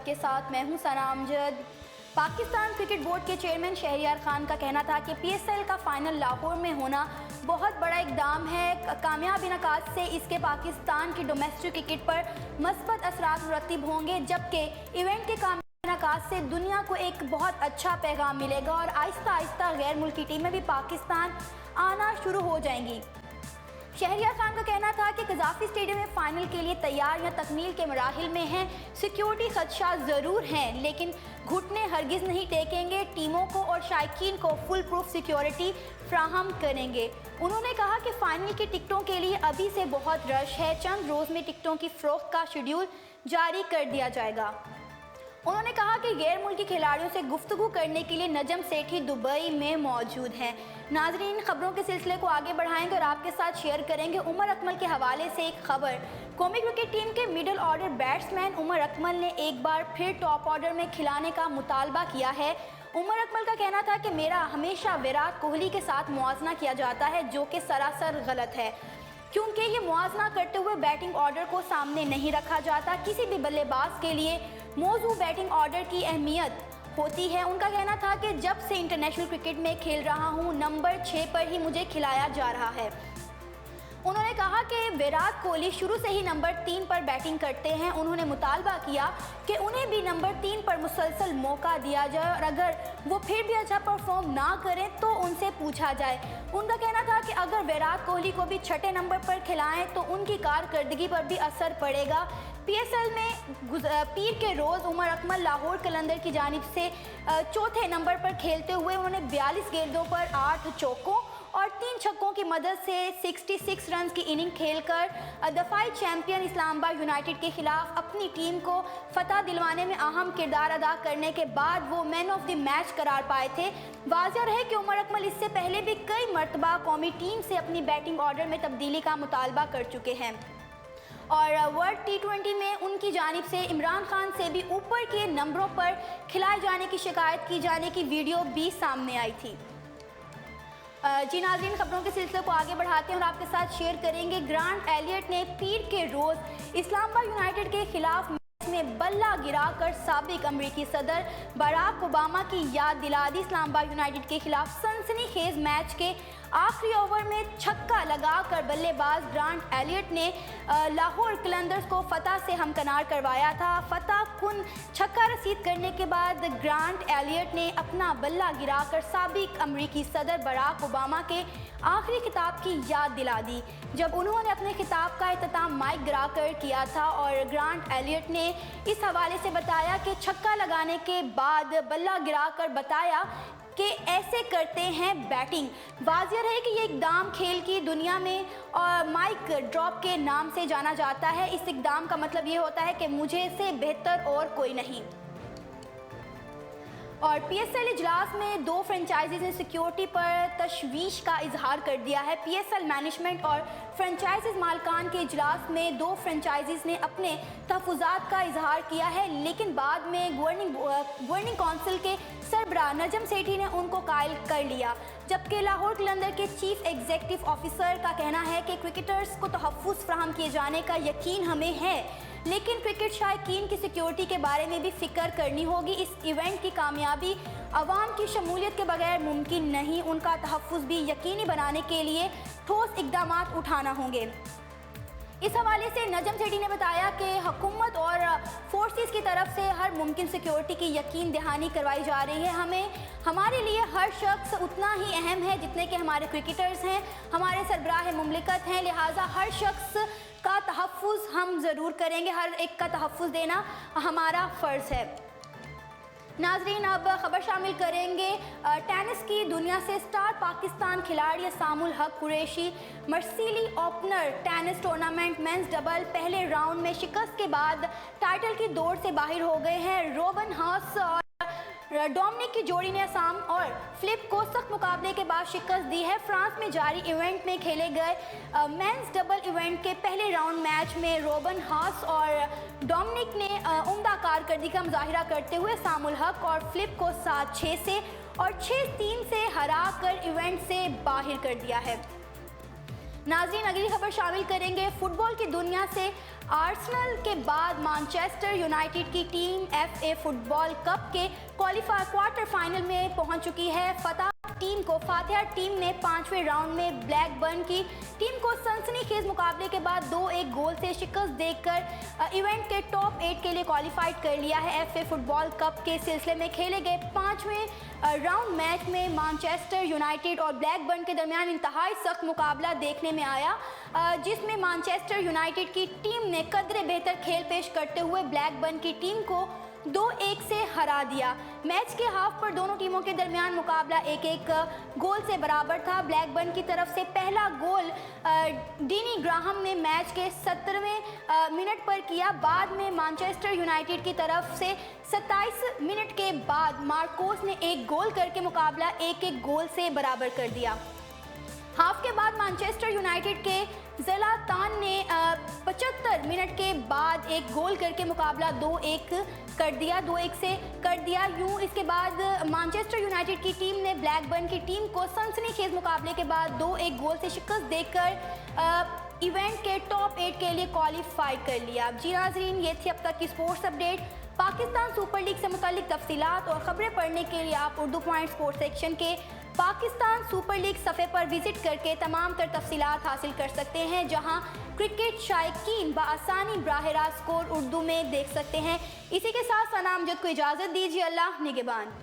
के साथ मैं हूं सना अमजद। पाकिस्तान क्रिकेट बोर्ड के चेयरमैन शहरियार खान का कहना था कि पीएसएल का फाइनल लाहौर में होना बहुत बड़ा इकदाम है। कामयाब इनकाद से इसके पाकिस्तान की डोमेस्टिक क्रिकेट पर मस्बत असरात मुरतब होंगे, जबकि इवेंट के कामयाब इनकाद से दुनिया को एक बहुत अच्छा पैगाम मिलेगा और आहिस्ता आहिस्ता गैर मुल्की टीमें भी पाकिस्तान आना शुरू हो जाएंगी। शहरियार खान का कहना था कि कजाफी स्टेडियम में फाइनल के लिए तैयार या तकमील के मराहिल में हैं। सिक्योरिटी खदशा ज़रूर हैं, लेकिन घुटने हरगिज़ नहीं टेकेंगे। टीमों को और शायकीन को फुल प्रूफ सिक्योरिटी फ्राहम करेंगे। उन्होंने कहा कि फ़ाइनल की टिकटों के लिए अभी से बहुत रश है। चंद रोज़ में टिकटों की फ़रोख्त का शेड्यूल जारी कर दिया जाएगा। उन्होंने कहा कि गैर मुल्की खिलाड़ियों से गुफ्तगू करने के लिए नजम सेठी दुबई में मौजूद हैं। नाजरीन, खबरों के सिलसिले को आगे बढ़ाएंगे और आपके साथ शेयर करेंगे उमर अकमल के हवाले से एक खबर। कौमी क्रिकेट टीम के middle order batsman Umar Akmal ने एक बार फिर टॉप ऑर्डर में खिलाने का मुतालबा किया है। उमर अकमल का कहना था कि मेरा हमेशा विराट कोहली के साथ मुआजना किया जाता है, जो कि सरासर गलत है, क्योंकि ये मुआजना करते हुए बैटिंग ऑर्डर को सामने नहीं रखा जाता। किसी भी बल्लेबाज के लिए मौजू बैटिंग ऑर्डर की अहमियत होती है। उनका कहना था कि जब से इंटरनेशनल क्रिकेट में खेल रहा हूँ, नंबर 6 पर ही मुझे खिलाया जा रहा है। उन्होंने कहा कि विराट कोहली शुरू से ही नंबर 3 पर बैटिंग करते हैं। उन्होंने मुतालबा किया कि उन्हें भी नंबर 3 पर मुसलसल मौका दिया जाए और अगर वो फिर भी अच्छा परफॉर्म ना करें तो उनसे पूछा जाए। उनका कहना था कि अगर विराट कोहली को भी छठे नंबर पर खिलाएं तो उनकी कारकर्दगी पर भी असर पड़ेगा। पीएसएल में पीर के रोज़ उमर अकमल लाहौर कलंदर की जानिब से चौथे नंबर पर खेलते हुए उन्होंने 42 गेंदों पर 8 चौकों और 3 छक्कों की मदद से 66 रन की इनिंग खेलकर दफाई चैंपियन इस्लामाबाद यूनाइटेड के खिलाफ अपनी टीम को फतह दिलवाने में अहम किरदार अदा करने के बाद वो मैन ऑफ द मैच करार पाए थे। वाज़ेह रहे कि उमर अकमल इससे पहले भी कई मरतबा कौमी टीम से अपनी बैटिंग ऑर्डर में तब्दीली का मुतालबा कर चुके हैं और वर्ल्ड T20 में उनकी जानिब से इमरान खान से भी ऊपर के नंबरों पर खिलाए जाने की शिकायत की जाने की वीडियो भी सामने आई थी। जी नाज़रीन, खबरों के सिलसिले को आगे बढ़ाते हैं और आपके साथ शेयर करेंगे। ग्रांट एलियट ने पीर के रोज़ इस्लामाबाद यूनाइटेड के खिलाफ मैच में बल्ला गिराकर साबिक अमरीकी सदर बराक ओबामा की याद दिला दी। इस्लामाबाद यूनाइटेड के खिलाफ सनसनीखेज मैच के आखिरी ओवर में छक्का लगाकर बल्लेबाज ग्रांट एलियट ने लाहौर कलंदर्स को फतह से हमकनार करवाया था। फतह कुन छक्का रसीद करने के बाद ग्रांट एलियट ने अपना बल्ला गिराकर साबिक अमरीकी सदर बराक ओबामा के आखिरी खिताब की याद दिला दी, जब उन्होंने अपने खिताब का इख्तिताम माइक गिराकर किया था। और ग्रांट एलियट ने इस हवाले से बताया कि छक्का लगाने के बाद बल्ला गिराकर बताया कि ऐसे करते हैं बैटिंग। वाज़ेह रहे कि ये इक़दाम खेल की दुनिया में और माइक ड्रॉप के नाम से जाना जाता है। इस इक़दाम का मतलब ये होता है कि मुझे से बेहतर और कोई नहीं। और पीएसएल इजलास में 2 फ्रेंचाइजीज ने सिक्योरिटी पर तशवीश का इजहार कर दिया है। पीएसएल मैनेजमेंट और फ्रेंचाइजीज मालकान के इजलास में 2 फ्रेंचाइजीज ने अपने तहफ़्फ़ुज़ात का इजहार किया है, लेकिन बाद में गवर्निंग काउंसिल के सरबराह नजम सेठी ने उनको कायल कर लिया। जबकि लाहौर कलंदर के चीफ एग्जीक्यूटिव ऑफिसर का कहना है कि क्रिकेटर्स को तहफ़्फ़ुज़ फ्राहम किए जाने का यकीन हमें है, लेकिन क्रिकेट शायकीन की सिक्योरिटी के बारे में भी फ़िक्र करनी होगी। इस इवेंट की कामयाबी अवाम की शमूलियत के बगैर मुमकिन नहीं। उनका तहफ़्फ़ुज़ भी यकीनी बनाने के लिए ठोस इक़दामात उठाना होंगे। इस हवाले से नजम सेठी ने बताया कि हुकूमत और फोर्सेस की तरफ से हर मुमकिन सिक्योरिटी की यकीन दहानी करवाई जा रही है। हमारे लिए हर शख्स उतना ही अहम है जितने कि हमारे क्रिकेटर्स हैं, हमारे सरबराह मुमलिकत हैं, लिहाजा हर शख्स का तहफ़्फ़ुज़ हम ज़रूर करेंगे। हर एक का तहफ़्फ़ुज़ देना हमारा फ़र्ज़ है। नाजरीन, अब खबर शामिल करेंगे टेनिस की दुनिया से स्टार पाकिस्तान खिलाड़ी सामुल Haq Qureshi Marseille opener tennis tournament men's double पहले राउंड में शिकस्त के बाद टाइटल की दौड़ से बाहर हो गए हैं। रोबन हास और डोमिनिक की जोड़ी ने असम और फ्लिप को सख्त मुकाबले के बाद शिकस्त दी है। फ्रांस में जारी इवेंट में खेले गए मेंस डबल इवेंट के पहले राउंड मैच में रोबन हास और डोमिनिक ने उम्दा कारकर्दगी का मुजाहिरा करते हुए सामुल हक और फ्लिप को 7-6 से और 6-3 से हरा कर इवेंट से बाहर कर दिया है। नाज़रीन, अगली खबर शामिल करेंगे फुटबॉल की दुनिया से। आर्सेनल के बाद मैनचेस्टर यूनाइटेड की टीम FA फुटबॉल कप के क्वार्टर फाइनल में पहुंच चुकी है। फातिहा टीम ने 5वें राउंड में ब्लैकबर्न की टीम को सनसनीखेज मुकाबले के बाद 2-1 गोल से शिकस्त देकर इवेंट के टॉप 8 के लिए क्वालिफाइड कर लिया है। FA फुटबॉल कप के सिलसिले में खेले गए 5वें राउंड मैच में मैनचेस्टर यूनाइटेड और ब्लैकबर्न के दरमियान इंतहाई सख्त मुकाबला देखने में आया, जिसमें मैनचेस्टर यूनाइटेड की टीम ने कदरे बेहतर खेल पेश करते हुए ब्लैकबर्न की टीम को 2-1 से हरा दिया। मैच के हाफ पर दोनों टीमों के दरमियान मुकाबला 1-1 गोल से बराबर था। ब्लैकबर्न की तरफ से पहला गोल डीनी ग्राहम ने मैच के 17वें मिनट पर किया। बाद में मैनचेस्टर यूनाइटेड की तरफ से 27 मिनट के बाद मार्कोस ने एक गोल करके मुकाबला 1-1 गोल से बराबर कर दिया। हाफ के बाद मैनचेस्टर यूनाइटेड के ज़लातान ने 75 मिनट के बाद एक गोल करके मुकाबला 2-1 से कर दिया। यूं इसके बाद मैनचेस्टर यूनाइटेड की टीम ने ब्लैकबर्न की टीम को सनसनीखेज मुकाबले के बाद 2-1 गोल से शिकस्त देकर इवेंट के टॉप 8 के लिए क्वालिफाई कर लिया। जी नाज़रीन, ये थी अब तक की sports update. Pakistan super league से मुताल्लिक तफसीलात और ख़बरें पढ़ने के लिए आप उर्दू पॉइंट स्पोर्ट्स सेक्शन के पाकिस्तान सुपर लीग सफ़े पर विजिट करके तमाम तर तफसीलात हासिल कर सकते हैं, जहां क्रिकेट शायकीन बआसानी बराह रास्त स्कोर उर्दू में देख सकते हैं। इसी के साथ सना अमजद को इजाज़त दीजिए। अल्लाह निगहबान।